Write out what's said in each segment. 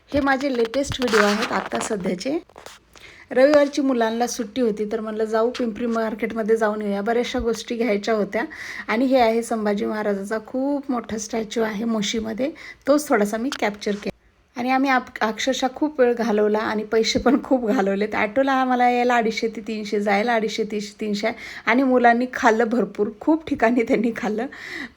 हे माझे latest video आहेत आता सध्याचे। रविवारची मुलांना सुट्टी होती तर म्हणलं जाऊ पिंपरी मार्केटमध्ये जाऊन येऊया, बऱ्याचशा गोष्टी घ्यायच्या होत्या। आणि हे आहे संभाजी महाराजाचा खूप मोठा स्टॅच्यू आहे मोशीमध्ये, तोच थोडासा मी कॅप्चर केला। आणि आम्ही अक्षरशः खूप वेळ घालवला आणि पैसे पण खूप घालवलेत। ॲटोला आम्हाला यायला 250 ते 300, जायला 250 ते 300 आणि मुलांनी खाल्लं भरपूर, खूप ठिकाणी त्यांनी खाल्लं।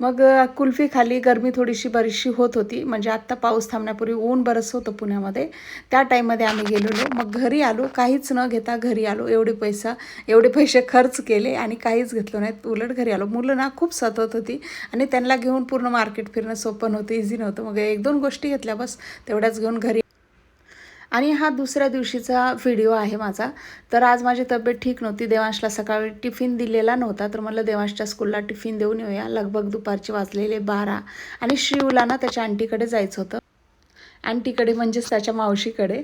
मग कुल्फी खाली, गरमी थोडीशी बरीचशी होत होती, म्हणजे आत्ता पाऊस थांबण्यापूर्वी ऊन बरंच होतं पुण्यामध्ये, त्या टाईममध्ये आम्ही गेलेलो। मग घरी आलो, काहीच न घेता घरी आलो। एवढे पैसे खर्च केले आणि काहीच घेतलं नाहीत, उलट घरी आलो। मुलं ना खूप सतत होती आणि त्यांना घेऊन पूर्ण मार्केट फिरणं सोपं नव्हतं, इझी नव्हतं। मग 1-2 गोष्टी घेतल्या बस, तेवढ्या घेऊन घरी। आणि हा दुसऱ्या दिवशीचा व्हिडिओ आहे माझा। तर आज माझी तब्येत ठीक नव्हती, देवांशला सकाळी टिफिन दिलेला नव्हता, तर मला देवांशच्या स्कूलला टिफिन देऊन येऊया। लगभग दुपारचे वाजलेले 12 आणि शिवला ना त्याच्या आंटीकडे जायचं होतं, आंटीकडे म्हणजेच त्याच्या मावशीकडे।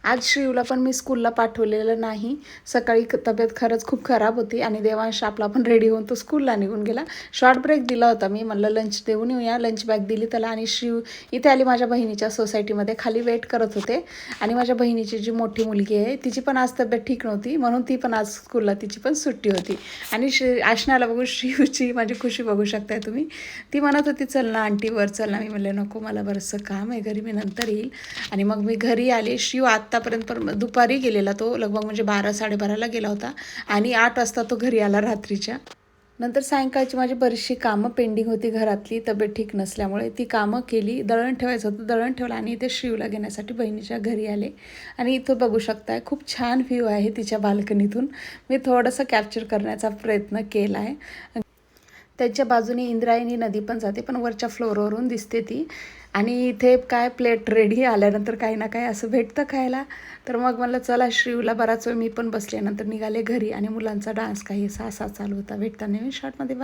आज श्रीयूला पण मी स्कूलला पाठवलेलं नाही, सकाळी तब्येत खरंच खूप खराब होती आणि देवांश आपला पण रेडी होऊन तो स्कूलला निघून गेला। शॉर्ट ब्रेक दिला होता मी, म्हणलं लंच देऊन येऊया, लंच बॅग दिली त्याला। आणि श्रीयू इथे आली माझ्या बहिणीच्या सोसायटीमध्ये, खाली वेट करत होते। आणि माझ्या बहिणीची जी मोठी मुलगी आहे तिची पण आज तब्येत ठीक नव्हती, म्हणून ती पण आज स्कूलला, तिची पण सुट्टी होती। आणि आशनाला बघू, श्रीयूची माझी खुशी बघू शकताय तुम्ही। ती म्हणत होती चल ना आंटी वर चल ना, मी म्हणले नको, मला बरंचसं काम आहे घरी, मी नंतर येईल। आणि मग मी घरी आले। श्रीयू आत्तापर्यंत दुपारी गेलेला, तो लगभग म्हणजे 12-12:30ला गेला होता आणि 8 वाजता तो घरी आला रात्रीच्या। नंतर सायंकाळची माझी बरीचशी कामं पेंडिंग होती घरातली, तब्येत ठीक नसल्यामुळे ती कामं केली। दळण ठेवायचं होतं, दळण ठेवलं आणि इथे श्रीयूला घेण्यासाठी बहिणीच्या घरी आले। आणि इथं बघू शकताय खूप छान व्ह्यू आहे तिच्या बाल्कनीतून, मी थोडंसं कॅप्चर करण्याचा प्रयत्न केला आहे। त्यांच्या बाजूने इंद्रायणी नदी पण जाते, पण वरच्या फ्लोअरवरून दिसते ती। आणि इथे काय प्लेट रेडी, आल्यानंतर काही ना काही असं भेटतं खायला। तर मग म्हणलं चला श्रीयूला, बराच वेळ मी पण बसले, नंतर निघाले घरी। आणि मुलांचा डान्स काही असा चालू होता। भेटता नवीन शॉर्टमध्ये, बाय।